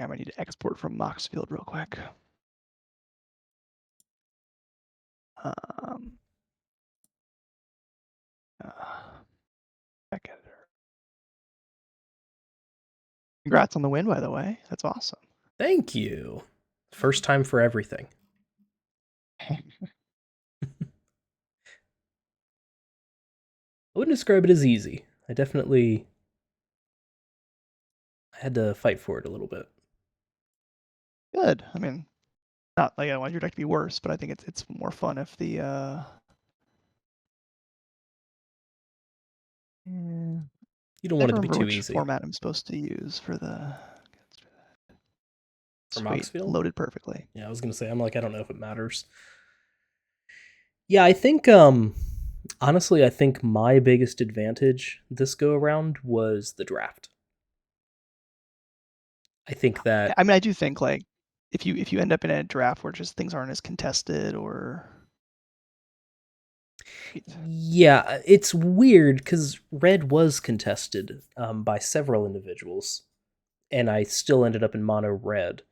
I might need to export from Moxfield real quick. Back editor. Congrats on the win, by the way. That's awesome. Thank you. First time for everything. I wouldn't describe it as easy. I had to fight for it a little bit. Good. I mean, not like I want your deck to be worse, but I think it's more fun if the You don't want it to be too which easy. format I'm supposed to use for the For sweet, Moxfield? loaded perfectly. Yeah, I was gonna say, I don't know if it matters. Yeah, I think honestly, I think my biggest advantage this go around was the draft. I think that I mean, I do think like if you end up in a draft where just things aren't as contested or yeah, it's weird because red was contested by several individuals, and I still ended up in mono red.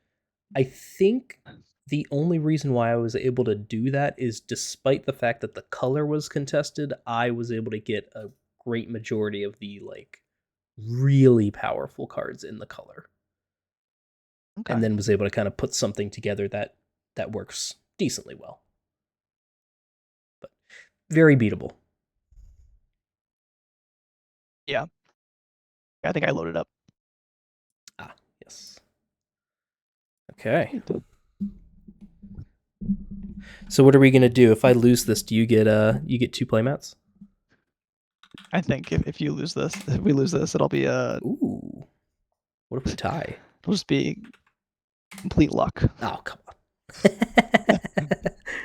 I think the only reason why I was able to do that is despite the fact that the color was contested, I was able to get a great majority of the like really powerful cards in the color. okay. And then was able to kind of put something together that works decently well. But very beatable. Yeah. I think I loaded up. Ah, yes. Okay. So what are we gonna do? If I lose this, do you get 2 playmats? I think if you lose this, if we lose this, it'll be Ooh. What if we tie? It'll just be complete luck. Oh, come on.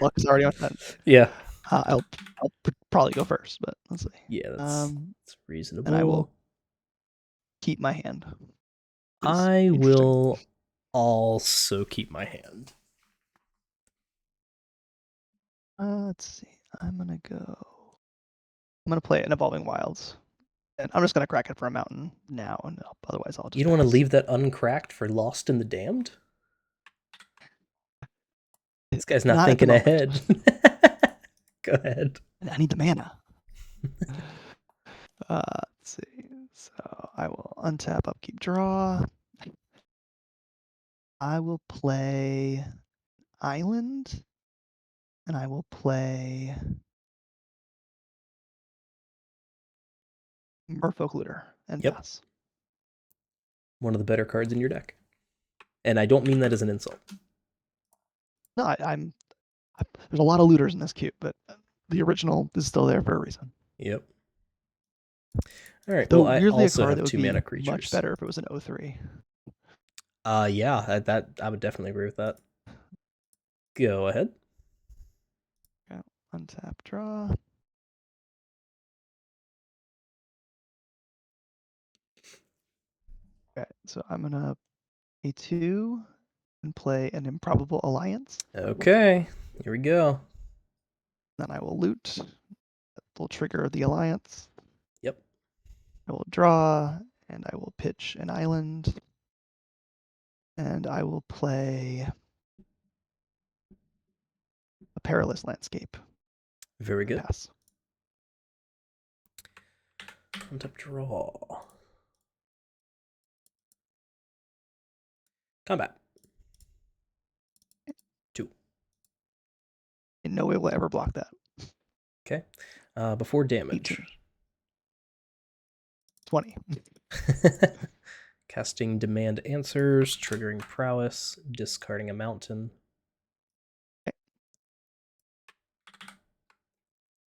Luck is already on that. Yeah. I'll probably go first, but let's see. Yeah, that's reasonable. And I will keep my hand. I will also keep my hand. Let's see. I'm gonna play an Evolving Wilds, and I'm just gonna crack it for a mountain now, and otherwise I'll just. You don't want to leave that uncracked for Lost in the Damned? This guy's not thinking ahead. Go ahead. I need the mana. Let's see. So I will untap, upkeep, draw. I will play Island, and I will play Merfolk Looter and pass. One of the better cards in your deck. And I don't mean that as an insult. No, there's a lot of looters in this cube, but the original is still there for a reason. Yep. All right. Though well, I weirdly also a card have that 2 would mana be creatures. much better if it was an 03. Yeah, that I would definitely agree with that. Go ahead. Okay, untap, draw. Okay, so I'm gonna pay 2 and play an Improbable Alliance. Okay, here we go. Then I will loot. That will trigger the alliance. Yep. I will draw, and I will pitch an island. And I will play a Perilous Landscape. Very good. Pass. Untap, draw. Combat. 2. In no way will I ever block that. Okay. Before damage. 18. 20. Casting Demand Answers, triggering Prowess, discarding a mountain. Okay.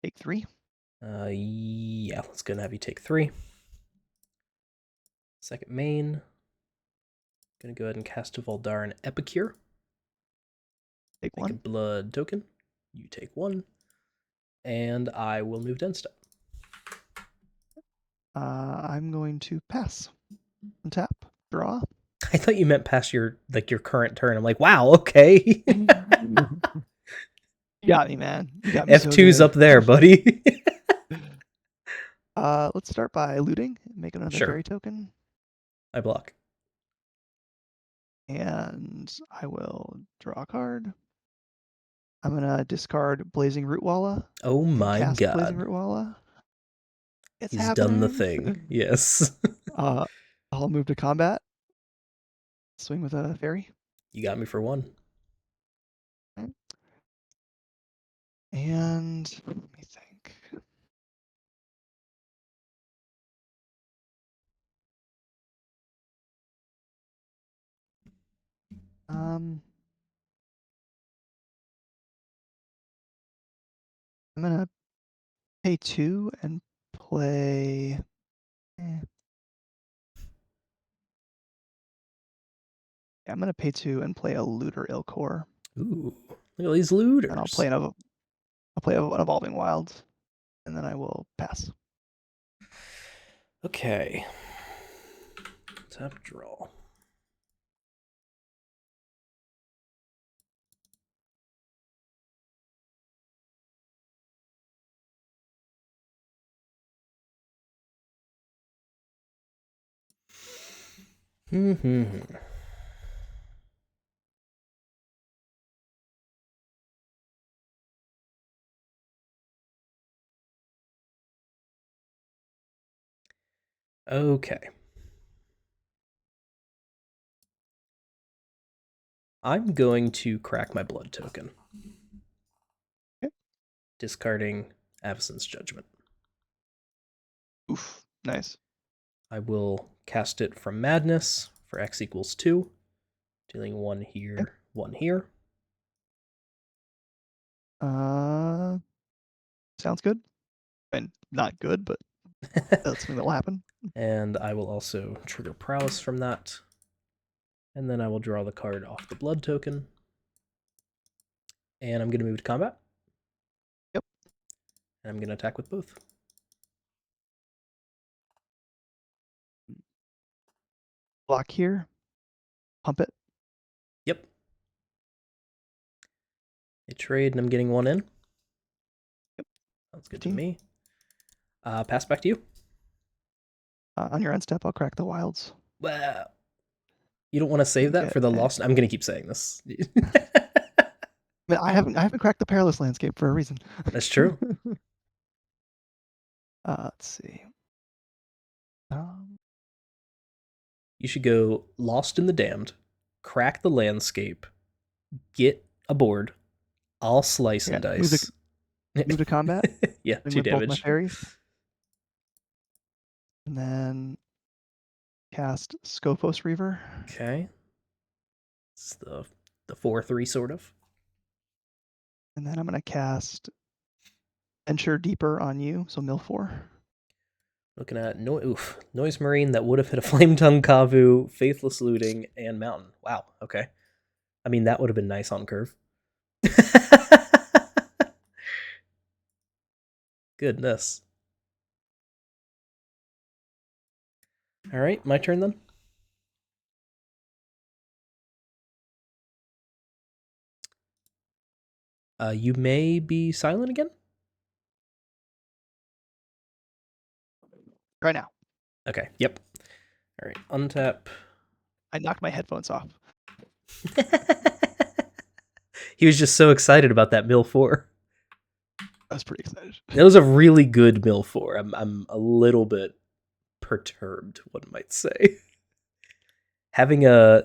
Take 3. Yeah, let's go and have you take 3. Second main. Gonna go ahead and cast a Voldaren Epicure. Take 1. A blood token. You take 1. And I will move to end step. I'm going to pass. Untap, draw. I thought you meant past your current turn. I'm like, wow, okay. You got me, man. You got me F2's so up there, buddy. Let's start by looting. Make another fairy token. I block. And I will draw a card. I'm gonna discard Blazing Rootwalla Oh and my cast Blazing god. Rootwalla. It's He's done the happening. thing. Yes. uh, I'll move to combat. Swing with a fairy. You got me for one. Okay. And let me think. Um, I'm gonna pay 2 and play. Yeah, I'm gonna pay 2 and play a Looter Ilkor. Ooh, look at these And I'll looters. play an Evolving Wilds, and then I will pass. Okay. Tap draw. Okay. I'm going to crack my blood token, Okay. discarding Avacyn's Judgment. Oof, nice. I will cast it from Madness for X equals 2, dealing 1 Okay. here, 1 here. Uh, Sounds good. And not good, but that's something that will happen. And I will also trigger Prowess from that. And then I will draw the card off the blood token. And I'm going to move to combat. Yep. And I'm going to attack with both. Block here. Pump it. Yep. They trade, and I'm getting 1 in. Yep. Sounds good 15. to me. Pass back to you. On your end step, I'll crack the wilds. Well, you don't want to save And that get for the lost. I'm going to keep saying this. I mean, I haven't cracked the Perilous Landscape for a reason. That's true. Let's see. You should go Lost in the Damned, crack the landscape, get a board. I'll slice Yeah, and dice. move to combat. Yeah, Swing 2 with both my damage. fairies. And then cast Scophos Reaver. Okay. It's the 4/3 sort of. And then I'm going to cast Venture Deeper on you, so mill 4. Looking at Noise Marine that would have hit a Flame Tongue Kavu, Faithless Looting, and Mountain. Wow, okay. I mean, that would have been nice on curve. Goodness. All right, my turn then. You may be silent again? Right now. Okay, yep. All right, untap. I knocked my headphones off. He was just so excited about that mill 4. I was pretty excited. That was a really good mill 4. I'm a little bit perturbed, one might say. having a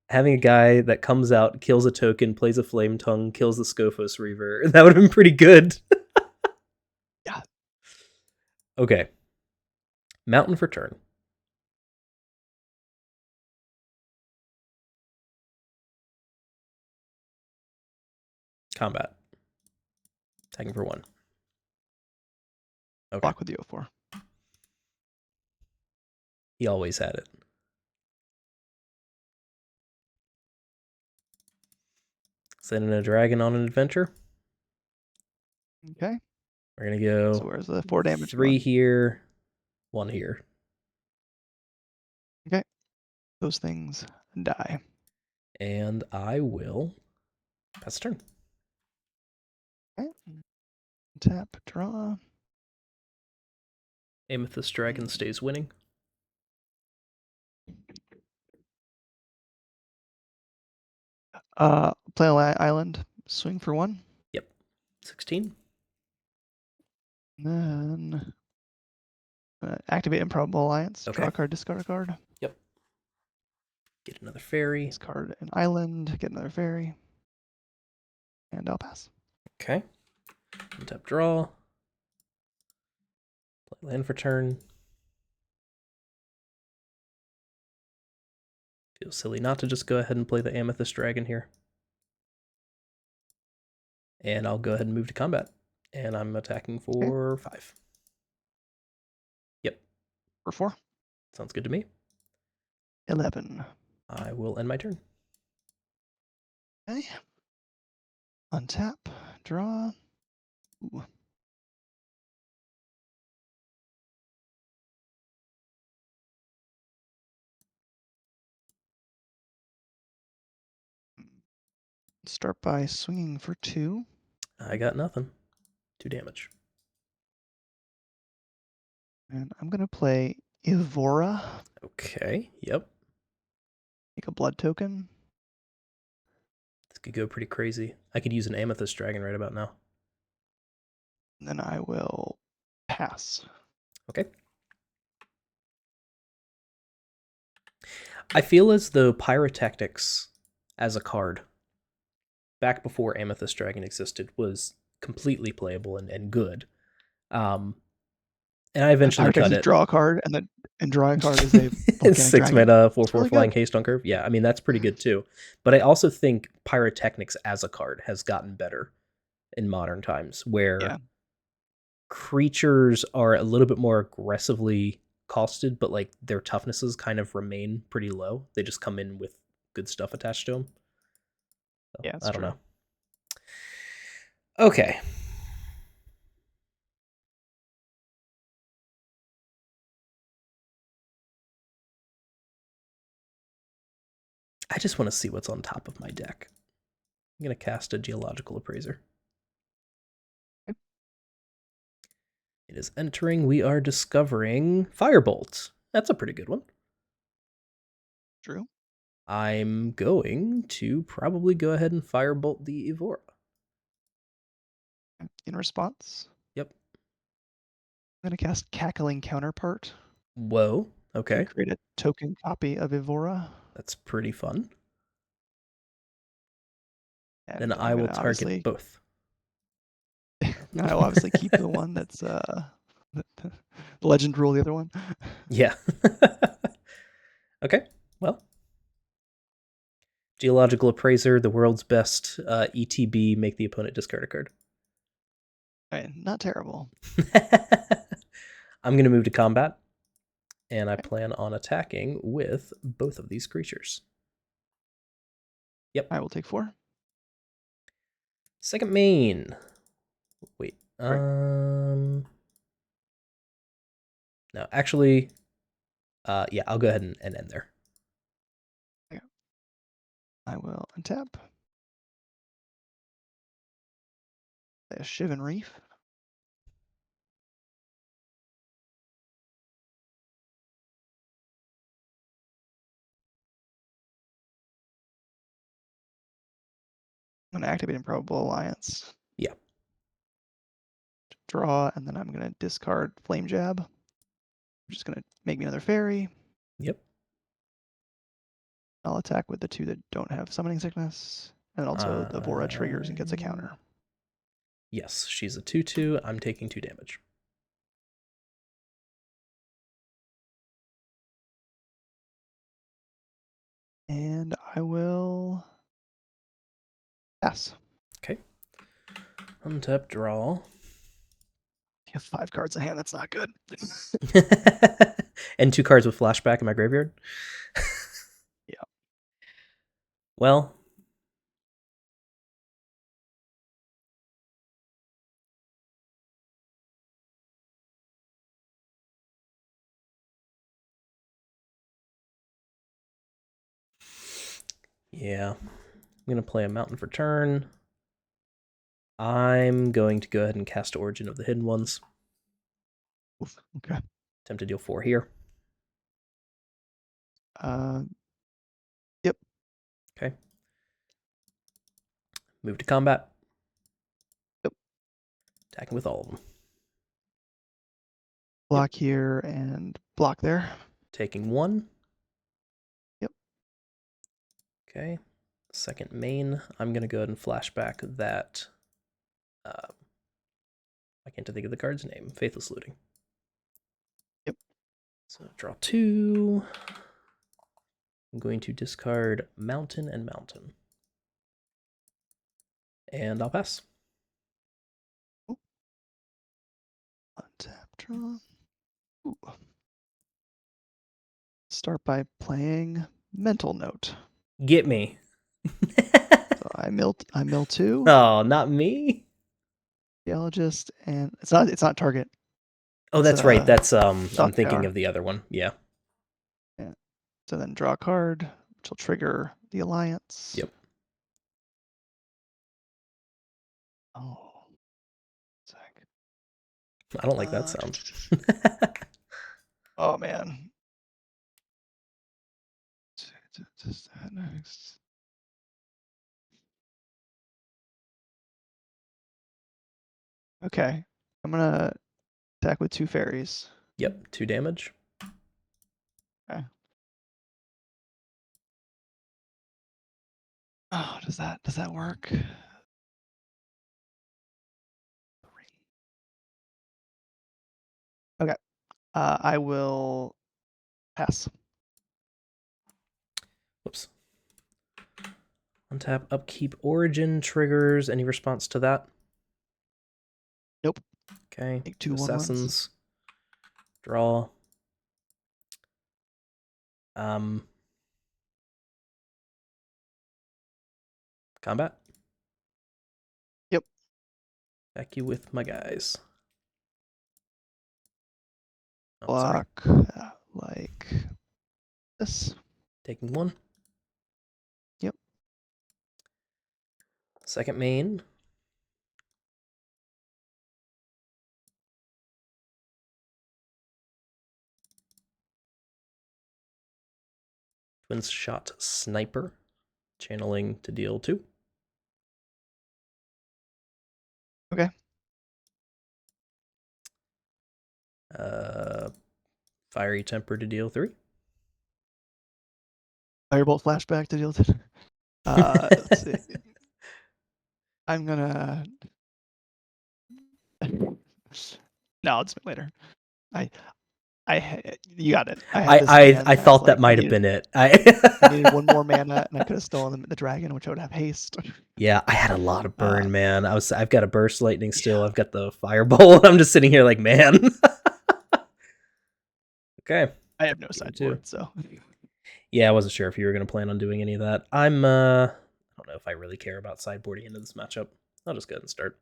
guy that comes out, kills a token, plays a flame tongue, kills the Scophos Reaver, that would have been pretty good. Yeah. Okay. Mountain for turn. Combat. Attacking for 1. Okay. Block with the 04. He always had it. Sending a dragon on an adventure. Okay. We're going to go So where's the 4 damage 3 going? here, 1 here. Okay. Those things die. And I will pass the turn. Okay. Tap, draw. Amethyst Dragon stays winning. Play on island, swing for 1. Yep. 16. And then activate Improbable Alliance. Okay. Draw a card, discard a card. Yep. Get another fairy. Discard an island, get another fairy. And I'll pass. Okay. Untap draw. Play land for turn. Feels silly not to just go ahead and play the Amethyst Dragon here. And I'll go ahead and move to combat. And I'm attacking for 5. Yep. For 4. Sounds good to me. 11. I will end my turn. Okay. Untap, draw. Ooh. Start by swinging for 2. I got nothing. 2 damage. And I'm going to play Evora. Okay. Yep. Make a blood token. This could go pretty crazy. I could use an Amethyst Dragon right about now. And then I will pass. Okay. I feel as though Pyrotactics as a card, back before Amethyst Dragon existed, was completely playable and good. And I eventually cut it. Draw a card, and draw a card is a volcanic 6 dragon. mana, 4/4 really flying good. haste on curve. Yeah, I mean, that's pretty good too. But I also think Pyrotechnics as a card has gotten better in modern times, where creatures are a little bit more aggressively costed, but like their toughnesses kind of remain pretty low. They just come in with good stuff attached to them. So, Yeah, I don't true. know. Okay. I just want to see what's on top of my deck. I'm going to cast a Geological Appraiser. Okay. It is entering. We are discovering Firebolt. That's a pretty good one. True. I'm going to probably go ahead and Firebolt the Evora. In response, Yep. I'm going to cast Cackling Counterpart. Whoa. Okay. To create a token copy of Evora. That's pretty fun. And Then I will target both. I will obviously keep the one that's the legend rule, the other one. Yeah. Okay. Well, Geological Appraiser, the world's best ETB, make the opponent discard a card. Right, not terrible. I'm going to move to combat, and I plan on attacking with both of these creatures. Yep. I will take 4. Second main. Wait. Right. No, actually, yeah, I'll go ahead and end there. Yeah. I will untap. Play a Shivan Reef. I'm going to activate Improbable Alliance. Yeah. Draw, and then I'm going to discard Flame Jab. I'm just going to make me another fairy. Yep. I'll attack with the 2 that don't have Summoning Sickness. And also the Evora triggers and gets a counter. Yes, she's a 2/2. I'm taking 2 damage. And I will pass. Okay. Untap, draw. You have 5 cards in hand. That's not good. And 2 cards with flashback in my graveyard. Yeah. Well, yeah. I'm going to play a mountain for turn. I'm going to go ahead and cast Origin of the Hidden Ones. Oof, okay. Attempt to deal 4 here. Yep. Okay. Move to combat. Yep. Attacking with all of them. Block here and block there. Taking 1. Yep. Okay. Second main, I'm going to go ahead and flashback that. I can't think of the card's name. Faithless Looting. Yep. So draw 2. I'm going to discard Mountain and Mountain. And I'll pass. Untap, draw. Ooh. Start by playing Mental Note. Get me. So I mill 2. Oh, not me. Geologist, and it's not target. Oh, that's right. That's I'm thinking tower. of the other one. Yeah. Yeah. So then draw a card, which will trigger the alliance. Yep. Oh. Sec. I don't like that sound. Oh man. Just that next. Okay. I'm gonna attack with 2 fairies. Yep, 2 damage. Okay. Oh, does that work? Okay. I will pass. Whoops. Untap, upkeep, origin triggers. Any response to that? Nope. Okay. Take 2 assassins. Draw. Combat. Yep. Back you with my guys. Oh, Block like this. Taking 1. Yep. Second main. Twins shot sniper. Channeling to deal 2. Okay. Fiery temper to deal 3. Firebolt flashback to deal with. Let's see. I'm gonna. No, I'll just later. You got it. I had this I hand. thought that might have been it. I needed 1 more mana, and I could have stolen the dragon, which would have haste. Yeah, I had a lot of burn, man. I've got a burst lightning still. Yeah. I've got the fireball. I'm just sitting here like, man. Okay. I have no sideboard, so. Yeah, I wasn't sure if you were going to plan on doing any of that. I don't know if I really care about sideboarding into this matchup. I'll just go ahead and start.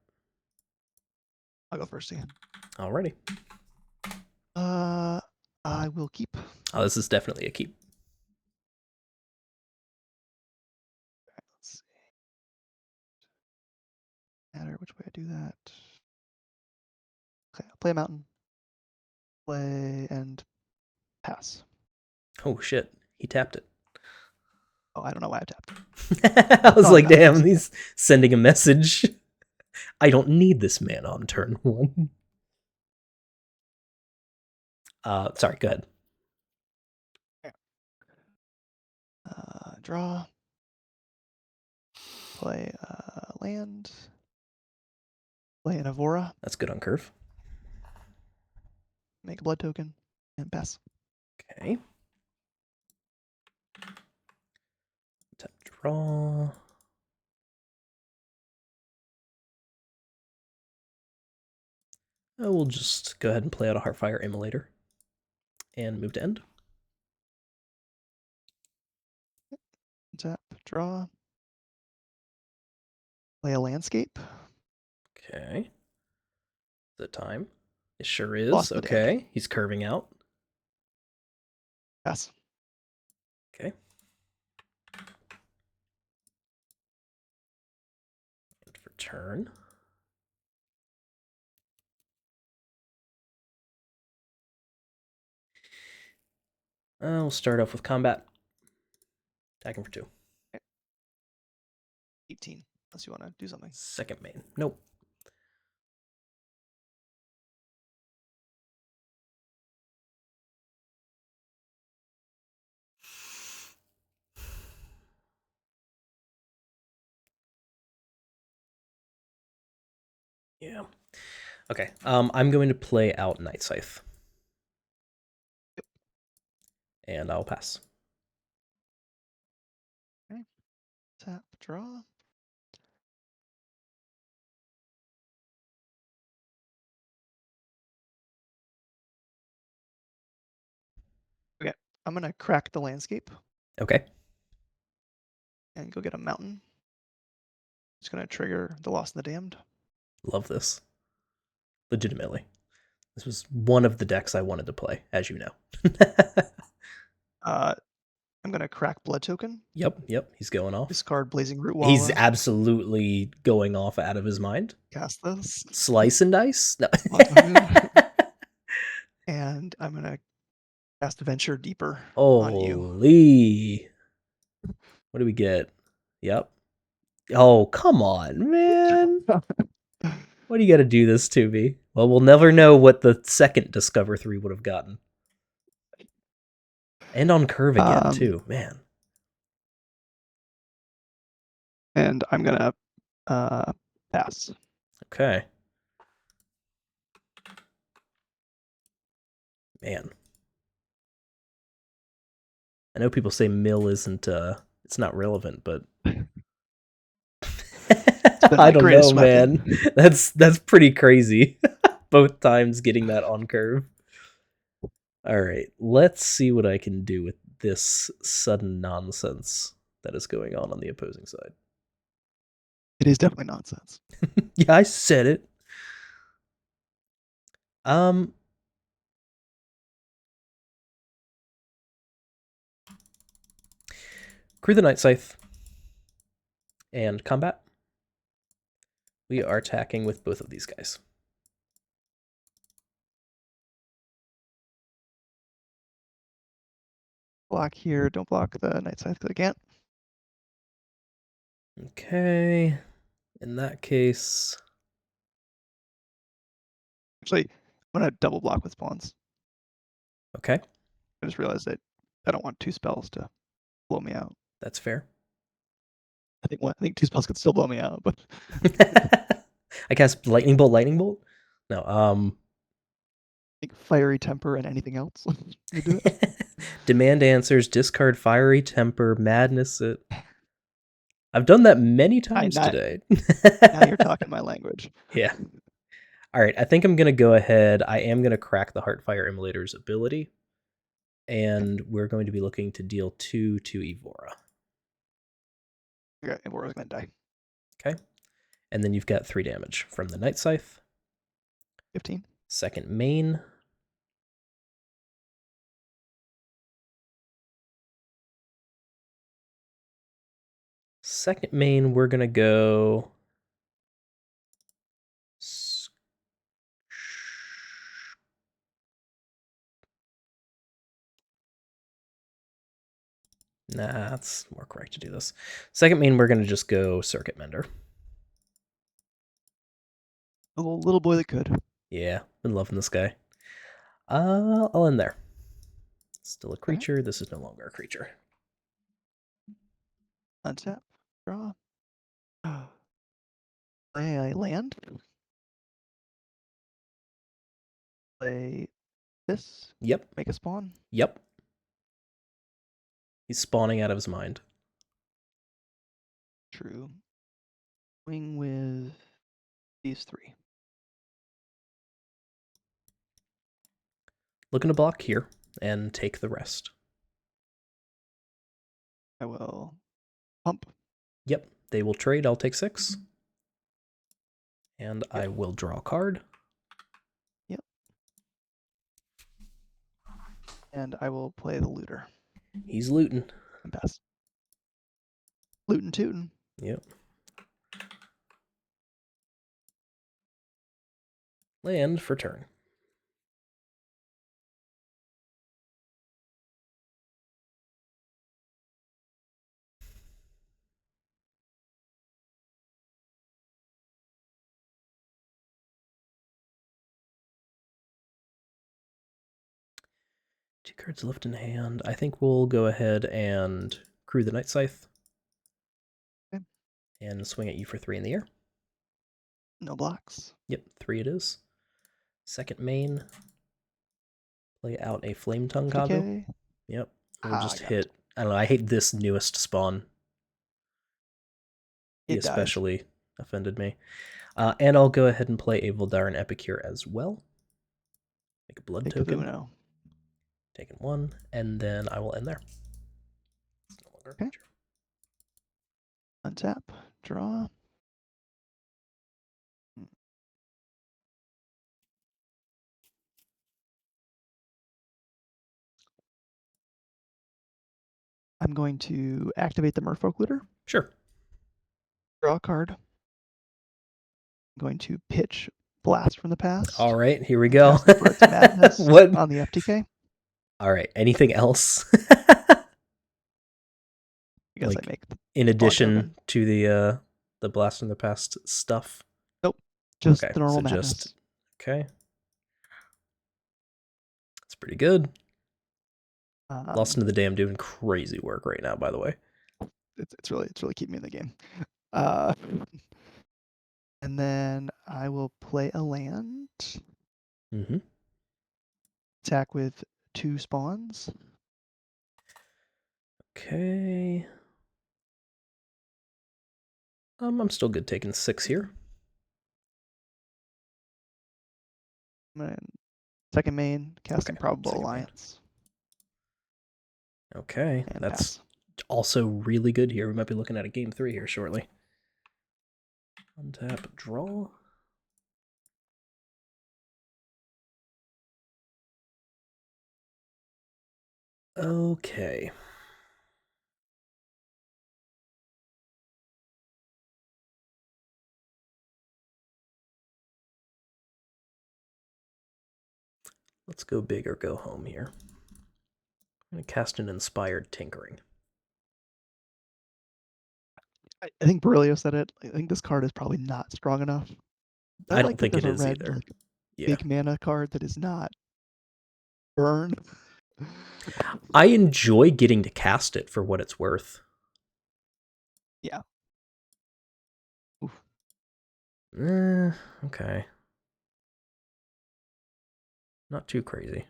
I'll go first again. Alrighty. I will keep. Oh, this is definitely a keep. Let's see. Matter which way I do that. Okay, I'll play a mountain. Play and pass. Oh shit, he tapped it. Oh, I don't know why I tapped it. I was like, damn, he's sending a message. I don't need this man on turn 1. Sorry, go ahead. Draw. Play land. Play an Avora. That's good on curve. Make a blood token and pass. Okay. Tap draw. We'll just go ahead and play out a Heartfire Immolator and move to end. Tap, draw. Play a landscape. Okay. The time. It sure is. Lost okay. He's curving out. Pass. Okay. And for turn. We'll start off with combat. Attacking for 2. Okay. 18. unless you want to do something. Second main. Nope. Yeah. Okay. I'm going to play out Night Scythe. Yep. And I'll pass. Okay. Tap, draw. Okay, I'm gonna crack the landscape Okay. and go get a mountain. It's gonna trigger the Lost and the Damned. Love this. Legitimately. This was one of the decks I wanted to play, as you know. I'm gonna crack Blood Token, Yep. He's going off. discard Blazing Root He's Walla, absolutely going off out of his mind. cast this. Slice and dice? No. Lost token. And I'm gonna cast Venture Deeper on you. Holy. What do we get? Yep. Oh, come on, man. Why do you got to do this to me? Well, we'll never know what the second Discover 3 would have gotten. And on curve again, too. Man. And I'm gonna pass. Okay. Man. I know people say mill isn't, it's not relevant, but I don't know, man. That's pretty crazy. Both times getting that on curve. All right, let's see what I can do with this sudden nonsense that is going on the opposing side. It is definitely nonsense. Yeah, I said it. Crew the Night Scythe and combat. We are attacking with both of these guys. Block here. Don't block the Night Scythe because I can't. Okay. In that case, Actually, I'm gonna double block with spawns. okay, I just realized that I don't want 2 spells to blow me out. that's fair. I think 2 spells could still blow me out, but I cast Lightning Bolt, Lightning Bolt? No, I think Fiery Temper and anything else would do it. Demand answers, discard Fiery Temper, Madness it. I've done that many times today. Now you're talking my language. Yeah. All right, I think I'm going to go ahead. I am going to crack the Heartfire Immolator's ability, and we're going to be looking to deal 2 to Evora. Okay, Evora's gonna die. Okay. And then you've got 3 damage from the Night Scythe. 15. Second main. Second main, we're going to go... Nah, that's more correct to do this. Second main, we're going to just go Circuit Mender. A little boy that could. Yeah, been loving this guy. I'll end there. Still a creature. Okay. This is no longer a creature. Untap. Draw. Play a land. Play this. Yep. Make a spawn. Yep. He's spawning out of his mind. True. Swing with these 3. Looking to block here and take the rest. I will pump. Yep. They will trade. I'll take 6. And I will draw a card. Yep. And I will play the looter. He's looting. And pass. Lootin' tootin'. Yep. Land for turn. 2 cards left in hand. I think we'll go ahead and crew the Night Scythe. Okay. And swing at you for 3 in the air. No blocks. Yep, 3 it is. Second main. Play out a Flame Tongue Kavu. TK. Yep. We'll just Got it. hit. I don't know. I hate this newest spawn. He It dies. especially offended me. And I'll go ahead and play a Voldaren Epicure as well. Make a blood Take token. a Vuno. Taking 1, and then I will end there. It's no longer a Okay. creature. Untap. Draw. I'm going to activate the Merfolk Looter. Sure. Draw a card. I'm going to pitch Blast from the Past. All right, here we go. Cast Brits Madness What? on the FTK. All right. Anything else? Because Like, I make in addition token. to the Blast from the Past stuff. Nope. Just Okay, the normal so madness. just okay. That's pretty good. Lost into the Dam doing crazy work right now, by the way. It's really keeping me in the game. And then I will play a land. Mm-hmm. Attack with 2 spawns. Okay. I'm still good taking 6 here. Second main, cast Improbable second main. Alliance. Okay, And that's pass. also really good here. We might be looking at a game 3 here shortly. Untap, draw. Okay. Let's go big or go home here. I'm going to cast an Inspired Tinkering. I think Berylio said it. I think this card is probably not strong enough. I don't like that think it there's is a red, either. like, Yeah. big mana card that is not burn. I enjoy getting to cast it for what it's worth. Yeah. Oof. Okay. Not too crazy.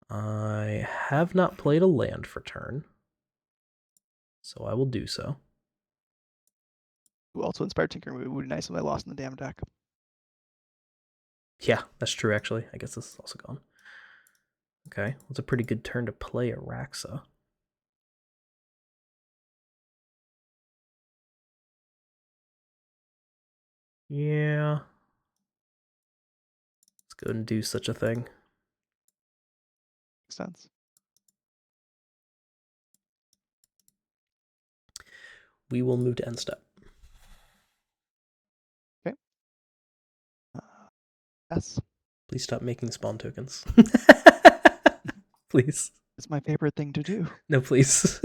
I have not played a land for turn, so I will do so. Who also Inspired Tinkering would be nice if I lost in the Dam deck. Yeah, that's true, actually. I guess this is also gone. Okay, well, it's a pretty good turn to play Araxa. Yeah. Let's go and do such a thing. Makes sense. We will move to end step. Okay. Yes. Please stop making spawn tokens. Please. It's my favorite thing to do. No, please.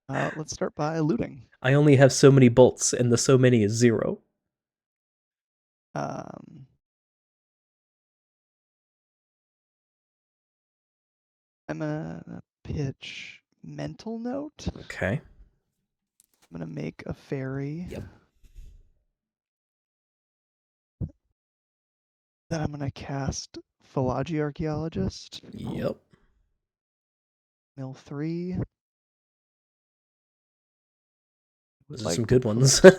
Let's start by looting. I only have so many bolts, and the so many is 0. I'm gonna pitch Mental Note. Okay. I'm gonna make a fairy. Yep. Then I'm gonna cast Philology Archaeologist. Yep. Mill 3. Those are Like some to good ones. put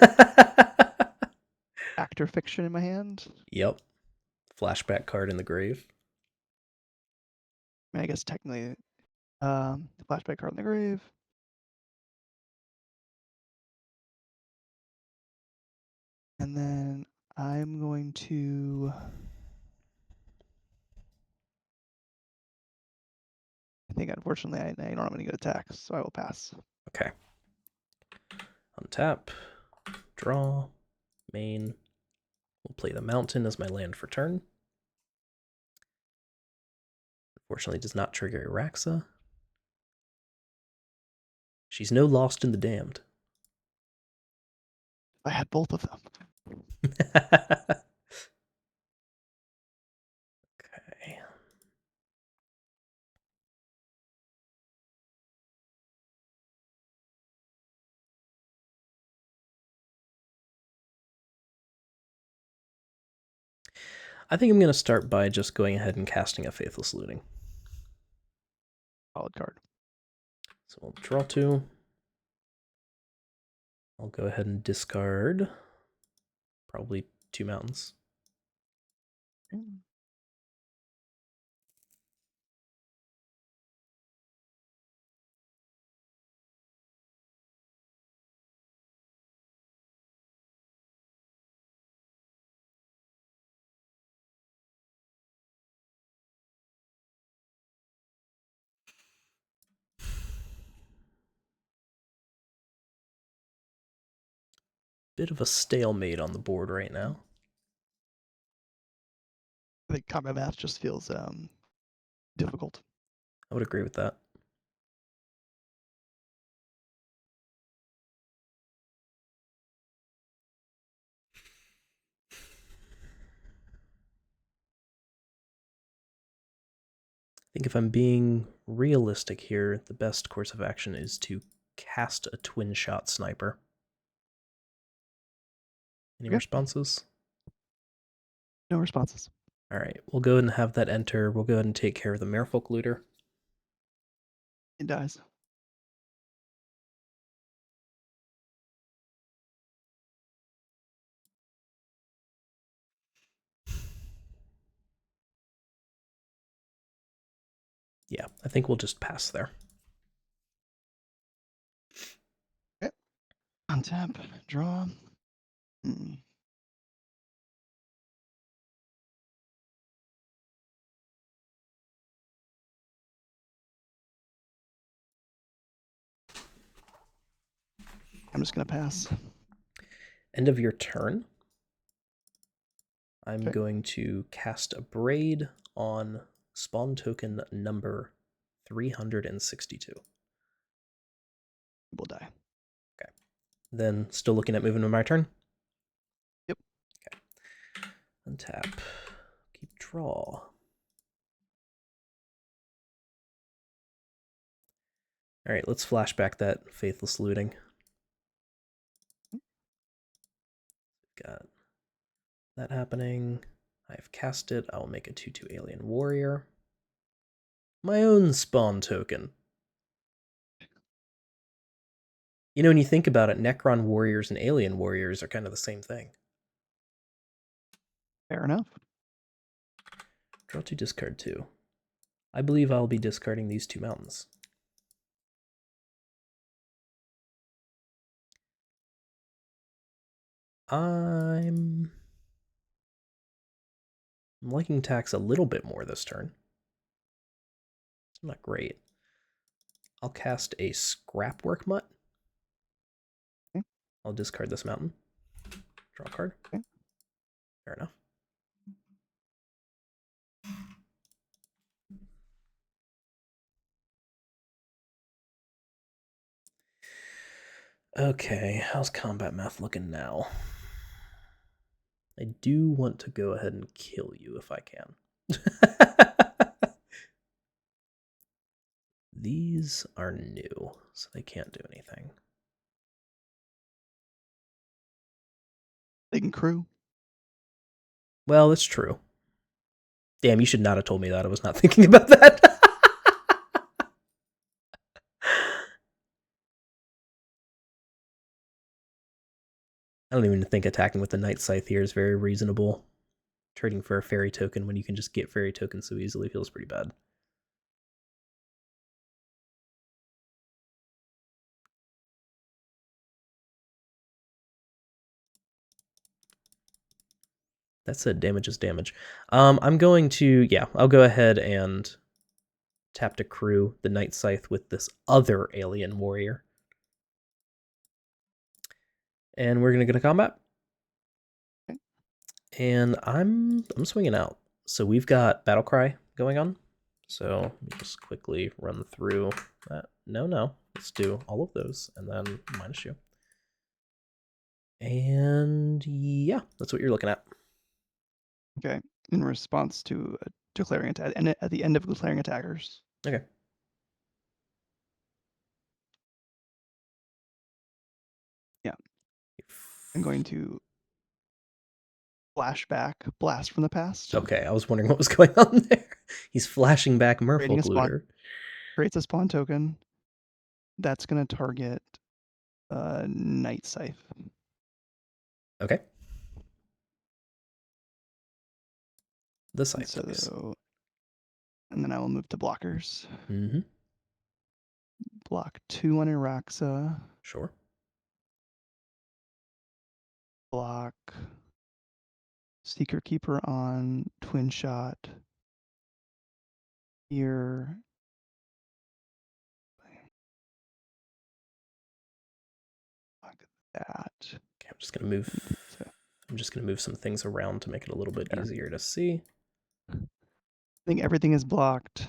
Actor Fiction in my hand. Yep. Flashback card in the grave. I mean, I guess technically, flashback card in the grave. And then I'm going to. I think, unfortunately, I don't have any good attacks, so I will pass. Okay. Untap. Draw. Main. We'll play the mountain as my land for turn. Unfortunately, does not trigger Araxa. She's no Lost in the Damned. I had both of them. Okay. I think I'm going to start by just going ahead and casting a Faithless Looting. Solid card. So we'll draw 2. I'll go ahead and discard probably 2 mountains. Bit of a stalemate on the board right now. I think combat math just feels difficult. I would agree with that. I think if I'm being realistic here, the best course of action is to cast a twin shot sniper. Any responses? No responses. All right, we'll go ahead and have that enter. We'll go ahead and take care of the Merfolk Looter. It dies. Yeah, I think we'll just pass there. Okay. Untap, draw. I'm just going to pass. End of your turn. I'm Okay. going to cast a Braid on spawn token number 362. Will die. Okay. Then still looking at moving to my turn? Yep. Okay. Untap. Keep draw. All right, let's flashback that Faithless Looting. Got that happening. I've cast it. I will make a 2/2 Alien Warrior. My own spawn token. You know, when you think about it, Necron Warriors and Alien Warriors are kind of the same thing. Fair enough. Draw 2, discard 2. I believe I'll be discarding these 2 mountains. I'm liking tax a little bit more this turn. It's not great. I'll cast a Scrapwork Mutt. Okay. I'll discard this mountain. Draw a card. Okay. Fair enough. Okay, how's combat math looking now? I do want to go ahead and kill you if I can. These are new, so they can't do anything. They can crew. Well, it's true. Damn, you should not have told me that. I was not thinking about that. I don't even think attacking with the Night Scythe here is very reasonable. Trading for a fairy token when you can just get fairy tokens so easily feels pretty bad. That said, damage is damage. I'm going to, yeah, I'll go ahead and tap to crew the Night Scythe with this other Alien Warrior. And we're going to go to combat. Okay. And I'm swinging out. So we've got Battlecry going on. So let me just quickly run through that. No. Let's do all of those and then minus you. And yeah, that's what you're looking at. Okay. In response to declaring attack, and at the end of declaring attackers. Okay. Yeah. I'm going to flashback blast from the past. Okay, I was wondering what was going on there. He's flashing back Creating a spawn, Merfolk creates a spawn token. That's gonna target Night Scythe. Okay. The And scythe, please. so, and then I will move to blockers. Mm-hmm. Block 2 on Iraxa. Sure. Block Secret Keeper on Twin Shot. Here. Block that. Okay, I'm just gonna move. So I'm just gonna move some things around to make it a little bit there. easier to see. I think everything is blocked.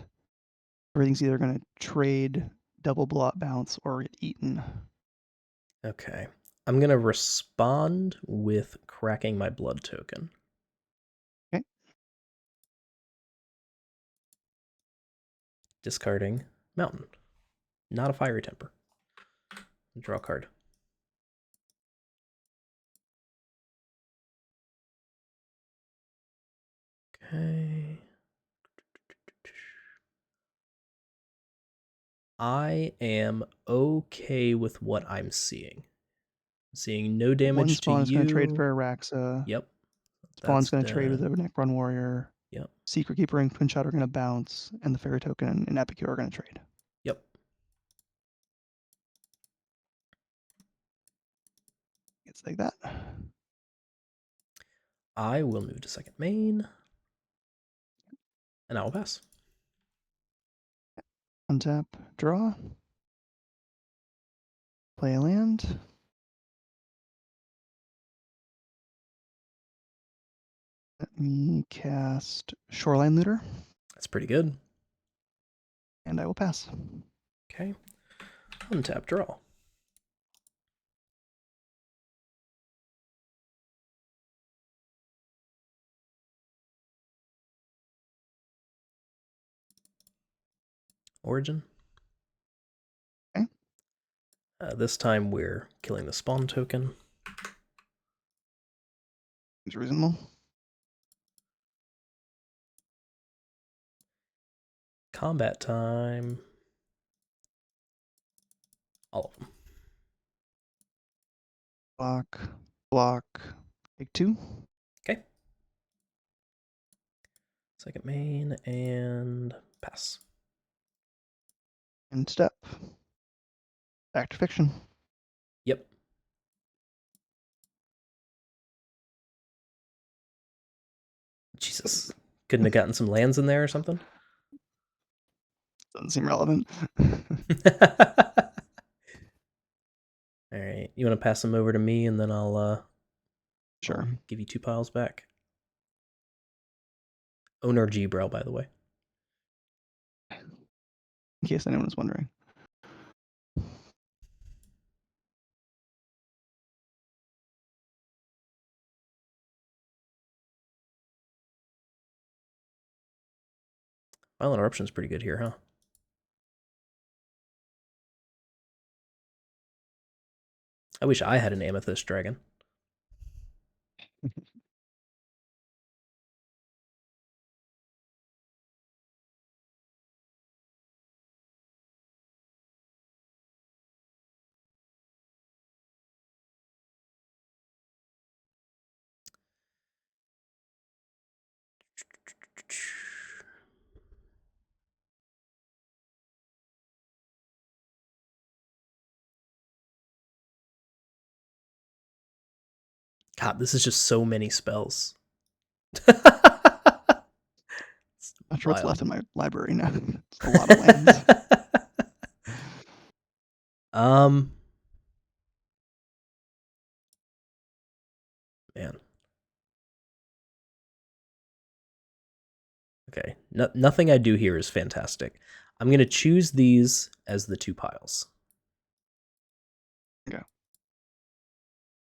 Everything's either gonna trade, double blot bounce, or get eaten. Okay. I'm gonna respond with cracking my blood token. Okay. Discarding mountain. Not a fiery temper. Draw a card. Okay. I am okay with what I'm seeing. I'm seeing no One damage to spawn is gonna trade you. for Iraxa. Yep. Spawn's That's gonna trade with dead. a Necron Warrior. Yep. Secret Keeper and Twin Shot are gonna bounce, and the Fairy Token and Epicure are gonna trade. Yep. It's like that. I will move to second main. And I will pass. Untap, draw. Play a land. Let me cast Shoreline Looter, That's pretty good. and I will pass. Okay. Untap, draw. Origin. Okay. This time we're killing the spawn token. Seems reasonable. Combat time. All of them. Block, block, take 2. Okay. Second main and pass. And step. Back to fiction. Yep. Jesus. Couldn't have gotten some lands in there or something? Doesn't seem relevant. All right. You want to pass them over to me and then I'll Sure. give you 2 piles back. Owner Gbrell, by the way. In case anyone was wondering. Violent Eruption's pretty good here, huh? I wish I had an Amethyst Dragon. God, this is just so many spells. Not sure what's Wild. left in my library now. It's a lot of lands. Man. Okay. Nothing I do here is fantastic. I'm going to choose these as the 2 piles. Okay.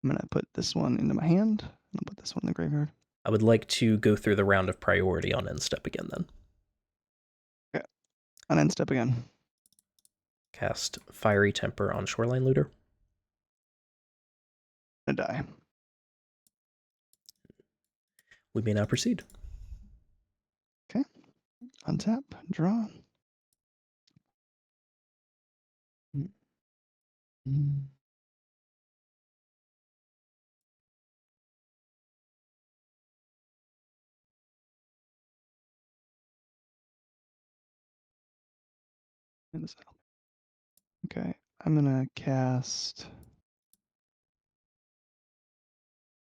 I'm gonna put this one into my hand. I'll put this one in the graveyard. I would like to go through the round of priority on end step again then. Okay. On end step again. Cast Fiery Temper on Shoreline Looter. Gonna die. We may now proceed. Okay. Untap, draw. Mm. Okay, I'm gonna cast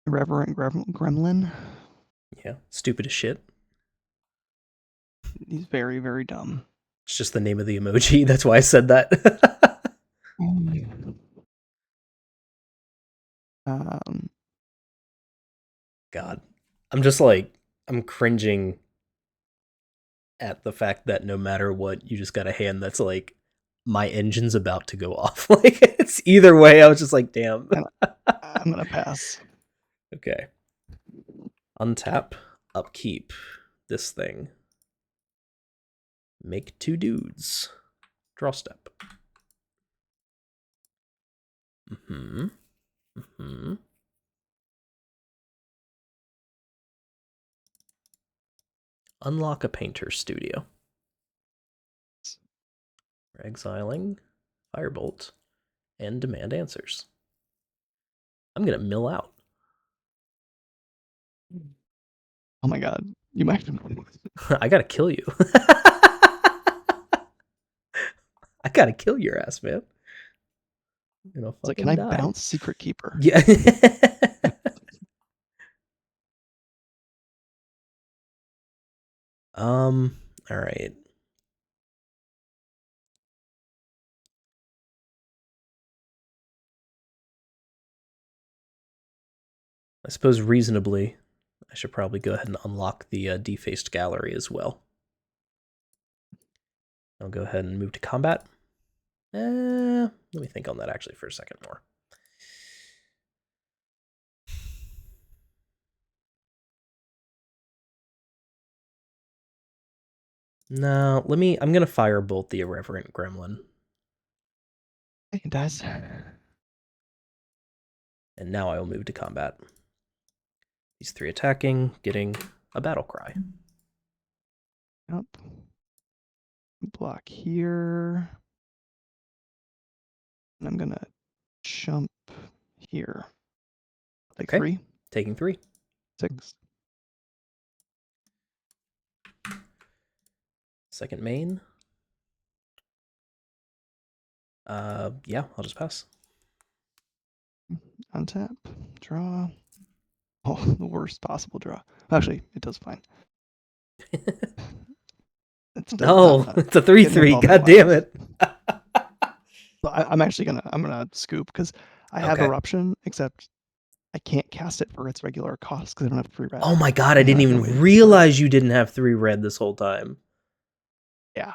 Reverent Gremlin. Yeah, stupid as shit. He's very, very dumb. It's just the name of the emoji. That's why I said that. Um, God. I'm just like, I'm cringing at the fact that no matter what, you just got a hand that's like, my engine's about to go off. Like, it's either way, I was just like, damn. I'm gonna pass. Okay. Untap, upkeep this thing. Make 2 dudes. Draw step. Mm-hmm. Mm-hmm. Unlock a painter's studio. We're exiling Firebolt and demand answers. I'm gonna mill out. Oh my god, you might. I gotta kill you. I gotta kill your ass, man. You know, It's like, can fucking I die. bounce Secret Keeper? Yeah. All right. I suppose reasonably, I should probably go ahead and unlock the defaced gallery as well. I'll go ahead and move to combat. Let me think on that actually for a second more. No, I'm gonna firebolt the irreverent gremlin. It does. And now I will move to combat. These 3 attacking, getting a battle cry. Yep. Block here. And I'm gonna jump here. Take Okay. 3. Taking 3. 6. Second main. Yeah, I'll just pass. Untap. Draw. Oh, the worst possible draw. Actually, it does fine. It does. No, it's a 3/3. God damn it. So I'm actually gonna scoop because I have Okay. eruption, except I can't cast it for its regular cost because I don't have 3 red. Oh my god, I And didn't I've been even waiting to discard. realize you didn't have 3 red this whole time. Yeah.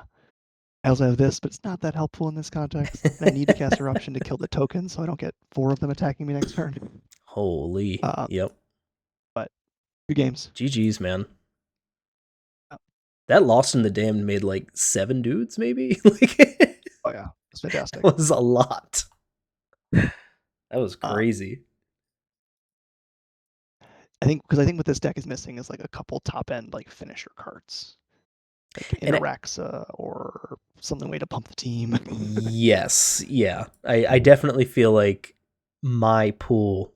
I also have this, but it's not that helpful in this context. And I need to cast eruption to kill the token, so I don't get 4 of them attacking me next turn. Holy. Yep. But 2 games. GG's, man. Oh, That Lost in the Damned made like 7 dudes, maybe? Like, oh yeah, it's fantastic. that was a lot. That was Um, crazy. I think what this deck is missing is like a couple top end like finisher cards, like And Interaxa or something way to pump the team. yes, yeah. I definitely feel like my pool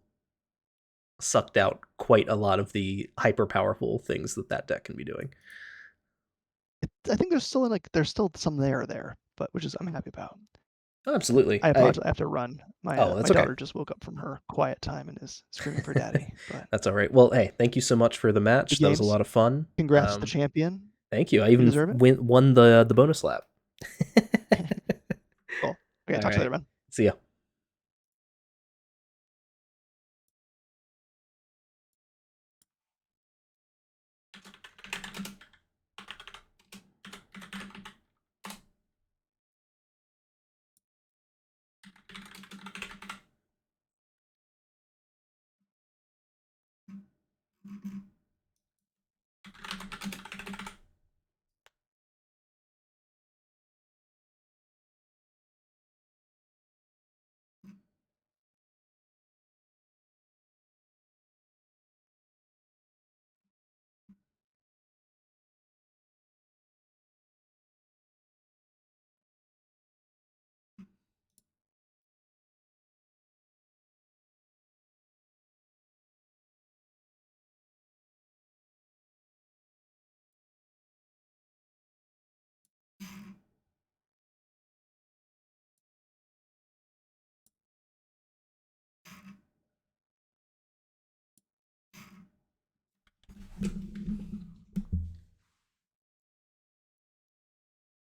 sucked out quite a lot of the hyper powerful things that deck can be doing. I think there's still some there, but which is I'm happy about. Oh, absolutely. I apologize. I have to run. Oh, My that's okay. daughter just woke up from her quiet time and is screaming for daddy. But That's all right. Well, hey, thank you so much for the match. good That was a games. lot of fun. Congrats to the champion. Thank you. I You even deserve it. won the bonus lap. Cool. Okay, All talk to you right. later, man. See ya.